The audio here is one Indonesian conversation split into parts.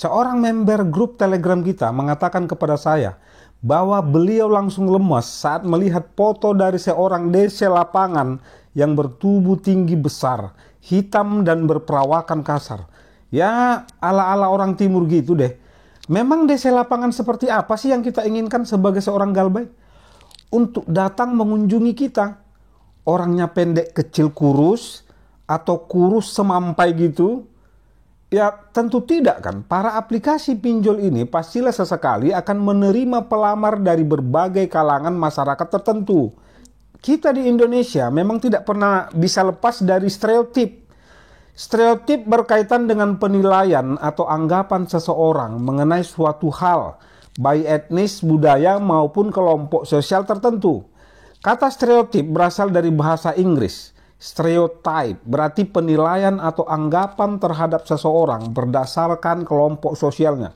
Seorang member grup Telegram kita mengatakan kepada saya bahwa beliau langsung lemas saat melihat foto dari seorang DC lapangan yang bertubuh tinggi besar, hitam dan berperawakan kasar. Ya, ala-ala orang timur gitu deh. Memang DC lapangan seperti apa sih yang kita inginkan sebagai seorang galbay? Untuk datang mengunjungi kita. Orangnya pendek kecil kurus atau kurus semampai gitu? Ya tentu tidak kan. Para aplikasi pinjol ini pastilah sesekali akan menerima pelamar dari berbagai kalangan masyarakat tertentu. Kita di Indonesia memang tidak pernah bisa lepas dari stereotip. Stereotip berkaitan dengan penilaian atau anggapan seseorang mengenai suatu hal, baik etnis, budaya maupun kelompok sosial tertentu. Kata stereotip berasal dari bahasa Inggris. Stereotype berarti penilaian atau anggapan terhadap seseorang berdasarkan kelompok sosialnya.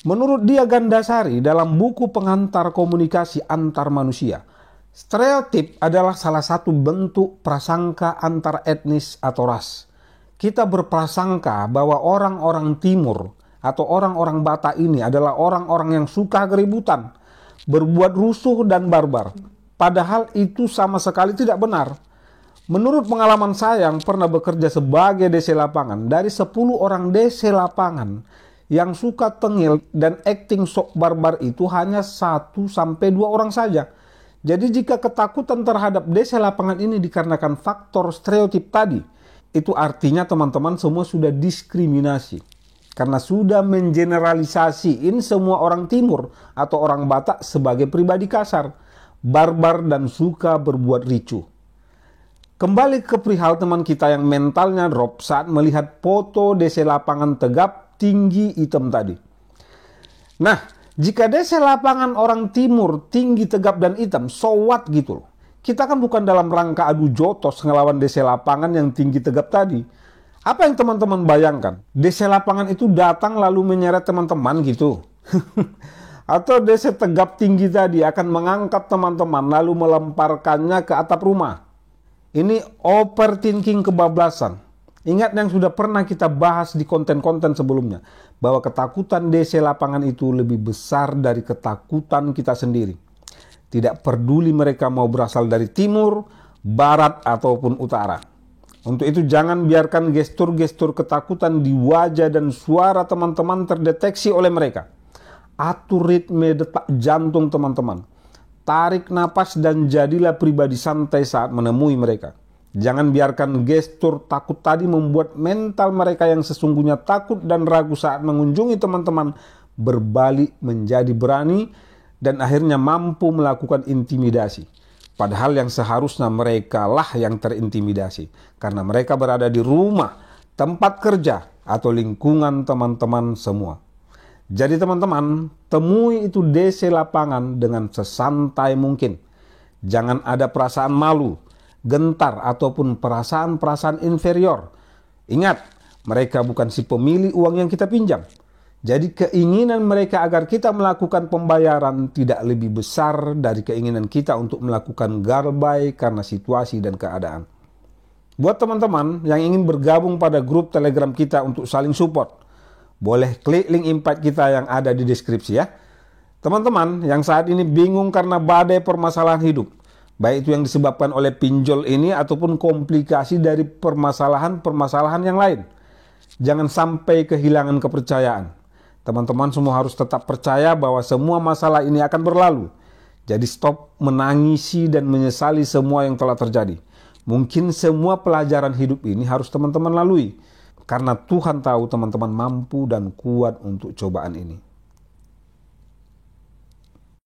Menurut Dia Gandasari dalam buku pengantar komunikasi antar manusia, stereotip adalah salah satu bentuk prasangka antar etnis atau ras. Kita berprasangka bahwa orang-orang timur atau orang-orang Batak ini adalah orang-orang yang suka keributan, berbuat rusuh dan barbar. Padahal itu sama sekali tidak benar. Menurut pengalaman saya yang pernah bekerja sebagai DC lapangan, dari 10 orang DC lapangan yang suka tengil dan acting sok barbar itu hanya 1-2 orang saja. Jadi jika ketakutan terhadap DC lapangan ini dikarenakan faktor stereotip tadi, itu artinya teman-teman semua sudah diskriminasi. Karena sudah mengeneralisasiin semua orang timur atau orang Batak sebagai pribadi kasar, barbar dan suka berbuat ricuh. Kembali ke perihal teman kita yang mentalnya drop saat melihat foto DC lapangan tegap tinggi hitam tadi. Nah, jika DC lapangan orang timur tinggi tegap dan hitam, so what gitu loh. Kita kan bukan dalam rangka adu jotos ngelawan DC lapangan yang tinggi tegap tadi. Apa yang teman-teman bayangkan? DC lapangan itu datang lalu menyeret teman-teman gitu. Atau DC tegap tinggi tadi akan mengangkat teman-teman lalu melemparkannya ke atap rumah. Ini overthinking kebablasan. Ingat yang sudah pernah kita bahas di konten-konten sebelumnya. Bahwa ketakutan DC lapangan itu lebih besar dari ketakutan kita sendiri. Tidak peduli mereka mau berasal dari timur, barat, ataupun utara. Untuk itu jangan biarkan gestur-gestur ketakutan di wajah dan suara teman-teman terdeteksi oleh mereka. Atur ritme detak jantung teman-teman. Tarik napas dan jadilah pribadi santai saat menemui mereka. Jangan biarkan gestur takut tadi membuat mental mereka yang sesungguhnya takut dan ragu saat mengunjungi teman-teman berbalik menjadi berani dan akhirnya mampu melakukan intimidasi. Padahal yang seharusnya mereka lah yang terintimidasi karena mereka berada di rumah, tempat kerja, atau lingkungan teman-teman semua. Jadi teman-teman, temui itu DC lapangan dengan sesantai mungkin. Jangan ada perasaan malu, gentar, ataupun perasaan-perasaan inferior. Ingat, mereka bukan si pemilik uang yang kita pinjam. Jadi keinginan mereka agar kita melakukan pembayaran tidak lebih besar dari keinginan kita untuk melakukan galbay karena situasi dan keadaan. Buat teman-teman yang ingin bergabung pada grup Telegram kita untuk saling support, boleh klik link invite kita yang ada di deskripsi ya. Teman-teman yang saat ini bingung karena badai permasalahan hidup, baik itu yang disebabkan oleh pinjol ini ataupun komplikasi dari permasalahan-permasalahan yang lain. Jangan sampai kehilangan kepercayaan. Teman-teman semua harus tetap percaya bahwa semua masalah ini akan berlalu. Jadi stop menangisi dan menyesali semua yang telah terjadi. Mungkin semua pelajaran hidup ini harus teman-teman lalui. Karena Tuhan tahu teman-teman mampu dan kuat untuk cobaan ini.